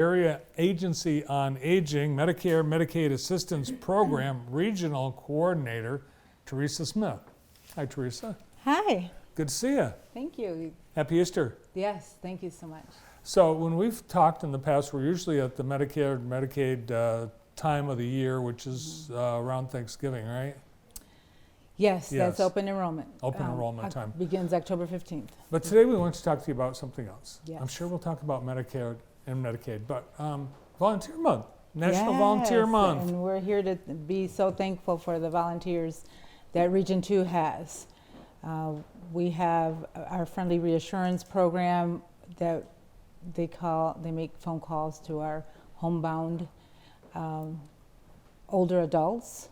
Area Agency on Aging Medicare Medicaid Assistance Program Regional Coordinator, Teresa Smith. Hi, Teresa. Hi. Good to see you. Thank you. Happy Easter. Yes, thank you so much. So when we've talked in the past, we're usually at the Medicare Medicaid time of the year, which is around Thanksgiving, right? Yes, Yes. that's open enrollment. Open enrollment time. Begins October 15th. But today we want to talk to you about something else. Yes. I'm sure we'll talk about Medicare and Medicaid, but Volunteer Month, National Volunteer Month. And we're here to be so thankful for the volunteers that Region 2 has. We have our Friendly Reassurance program that they make phone calls to our homebound older adults.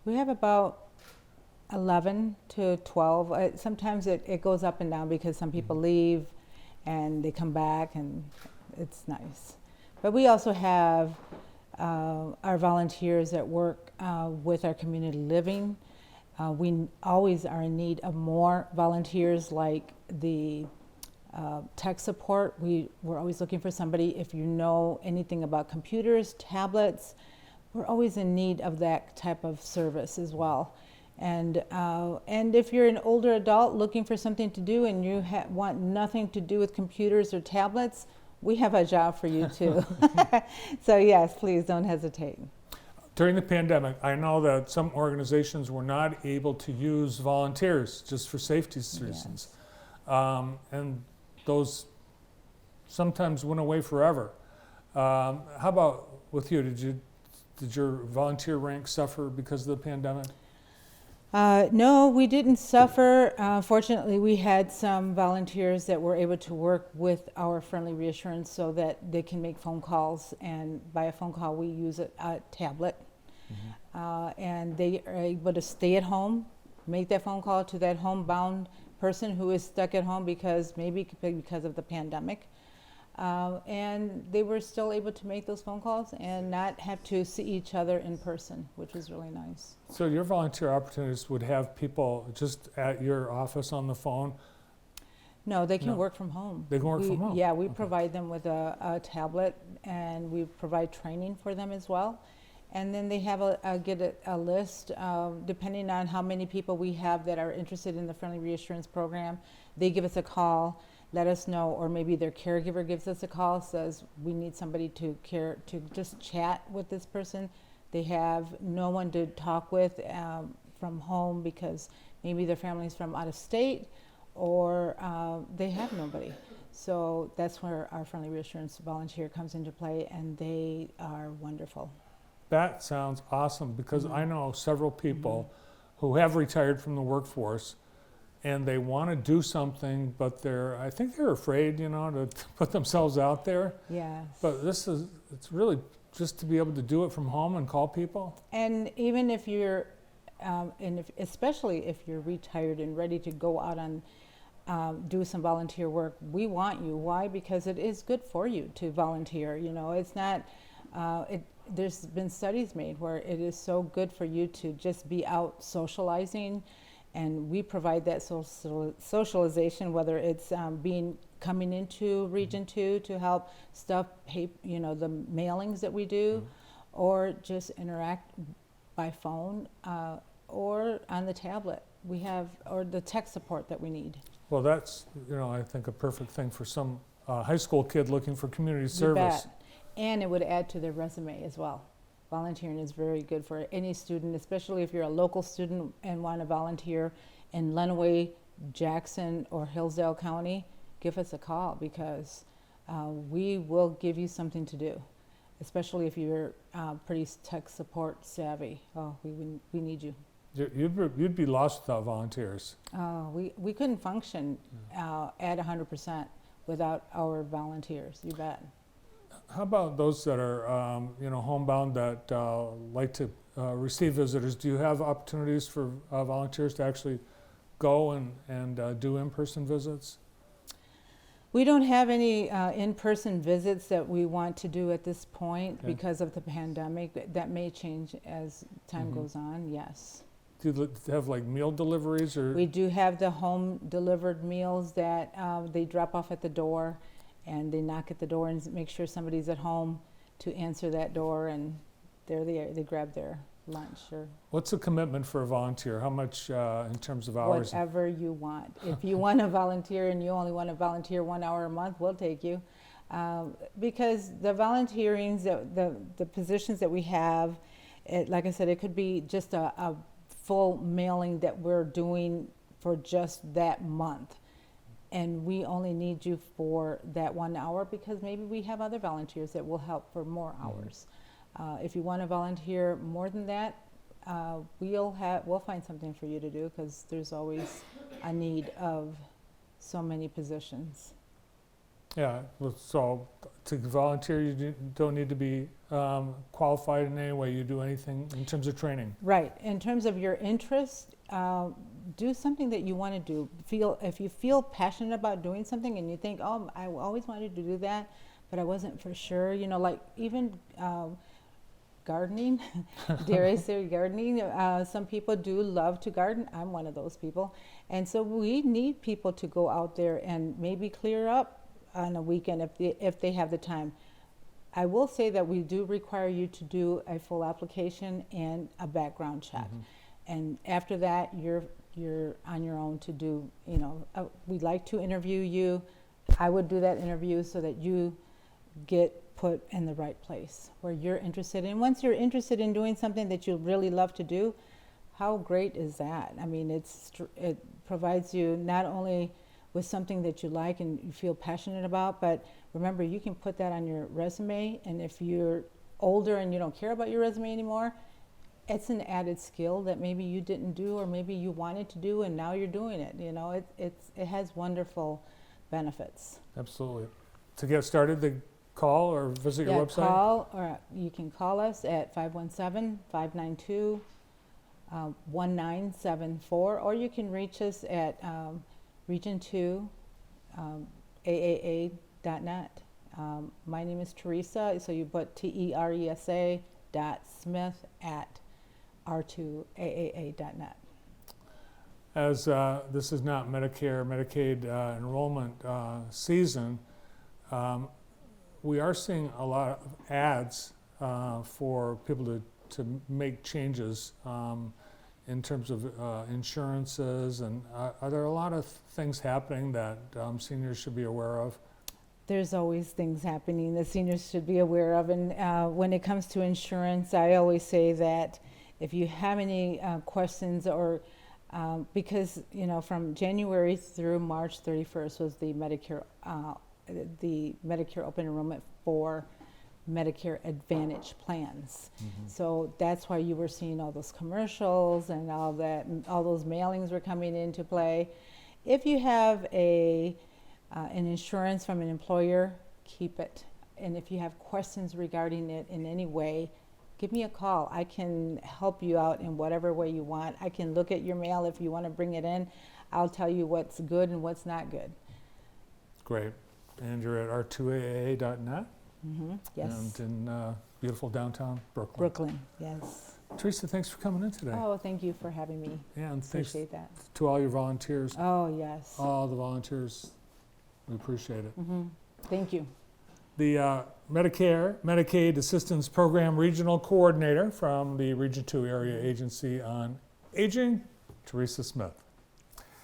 We have about 11 to 12. Sometimes it goes up and down because some people leave and they come back, and it's nice. But we also have our volunteers that work with our community living. We always are in need of more volunteers, like the tech support. We're always looking for somebody. If you know anything about computers, tablets, we're always in need of that type of service as well. And if you're an older adult looking for something to do and you want nothing to do with computers or tablets, we have a job for you too. So yes, please don't hesitate. During the pandemic, I know that some organizations were not able to use volunteers just for safety reasons. Yes. And those sometimes went away forever. How about with you? Did your volunteer rank suffer because of the pandemic? No, we didn't suffer. Fortunately, we had some volunteers that were able to work with our Friendly Reassurance so that they can make phone calls. And by a phone call, we use a tablet. And they are able to stay at home, make that phone call to that homebound person who is stuck at home because of the pandemic. And they were still able to make those phone calls and not have to see each other in person, which was really nice. So your volunteer opportunities would have people just at your office on the phone? No, they can No. work from home. They can work from home? Yeah, we Okay. provide them with a tablet, and we provide training for them as well. And then they have get a list, depending on how many people we have that are interested in the Friendly Reassurance program. They give us a call, let us know, or maybe their caregiver gives us a call, says we need somebody to just chat with this person. They have no one to talk with from home because maybe their family's from out of state, or they have nobody. So that's where our Friendly Reassurance volunteer comes into play, and they are wonderful. That sounds awesome, because I know several people who have retired from the workforce and they want to do something, but I think they're afraid, to put themselves out there. Yes. But it's really just to be able to do it from home and call people. And even if you're, especially if you're retired and ready to go out and do some volunteer work, we want you. Why? Because it is good for you to volunteer. It's not. There's been studies made where it is so good for you to just be out socializing, and we provide that socialization, whether it's coming into Region 2 to help stuff, the mailings that we do, or just interact by phone or on the tablet. We have, or the tech support that we need. Well, that's, I think a perfect thing for some high school kid looking for community You service. bet. And it would add to their resume as well. Volunteering is very good for any student, especially if you're a local student and want to volunteer in Lenawee, Jackson, or Hillsdale County. Give us a call, because we will give you something to do, especially if you're pretty tech support savvy. Oh, we need you. You'd be lost without volunteers. We couldn't function at 100% without our volunteers. You bet. How about those that are, homebound that like to receive visitors? Do you have opportunities for volunteers to actually go and do in-person visits? We don't have any in-person visits that we want to do at this point because of the pandemic. That may change as time goes on, yes. Do you have like meal deliveries, or? We do have the home delivered meals that they drop off at the door, and they knock at the door and make sure somebody's at home to answer that door, and there they are. They grab their lunch or What's the commitment for a volunteer? How much in terms of hours? whatever you want. If you want to volunteer and you only want to volunteer 1 hour a month, we'll take you. Because the volunteerings, the positions that we have, like I said, it could be just a full mailing that we're doing for just that month. And we only need you for that 1 hour because maybe we have other volunteers that will help for more hours. If you want to volunteer more than that, we'll find something for you to do because there's always a need of so many positions. Yeah, well, so to volunteer, don't need to be qualified in any way. You do anything in terms of training. Right. In terms of your interest, do something that you want to do. If you feel passionate about doing something and you think, oh, I always wanted to do that, but I wasn't for sure, like even gardening, dare I say gardening, some people do love to garden. I'm one of those people. And so we need people to go out there and maybe clear up on a weekend if they have the time. I will say that we do require you to do a full application and a background check. And after that, you're on your own to do, we'd like to interview you. I would do that interview so that you get put in the right place where you're interested in. Once you're interested in doing something that you really love to do, how great is that? I mean, it provides you not only with something that you like and you feel passionate about, but remember, you can put that on your resume, and if you're older and you don't care about your resume anymore, it's an added skill that maybe you didn't do or maybe you wanted to do and now you're doing it. It has wonderful benefits. Absolutely. To get started, they call or visit your website? Call, or you can call us at 517-592-1974, or you can reach us at Region 2 AAA.net. My name is Teresa, so you put teresa.smith@r2aaa.net. As this is not Medicare, Medicaid enrollment season, we are seeing a lot of ads for people to make changes in terms of insurances, and are there a lot of things happening that seniors should be aware of? There's always things happening that seniors should be aware of, and when it comes to insurance, I always say that if you have any questions or because from January through March 31st was the Medicare open enrollment for Medicare Advantage plans. So that's why you were seeing all those commercials and all that, and all those mailings were coming into play. If you have an insurance from an employer, keep it. And if you have questions regarding it in any way, give me a call. I can help you out in whatever way you want. I can look at your mail if you want to bring it in. I'll tell you what's good and what's not good. Great. And you're at r2aa.net? Yes. And in beautiful downtown Brooklyn. Brooklyn, yes. Teresa, thanks for coming in today. Oh, thank you for having me. Yeah, and thanks Appreciate that. to all your volunteers, Oh, yes. all the volunteers. We appreciate it. Thank you. The Medicare, Medicaid Assistance Program Regional Coordinator from the Region 2 Area Agency on Aging, Teresa Smith.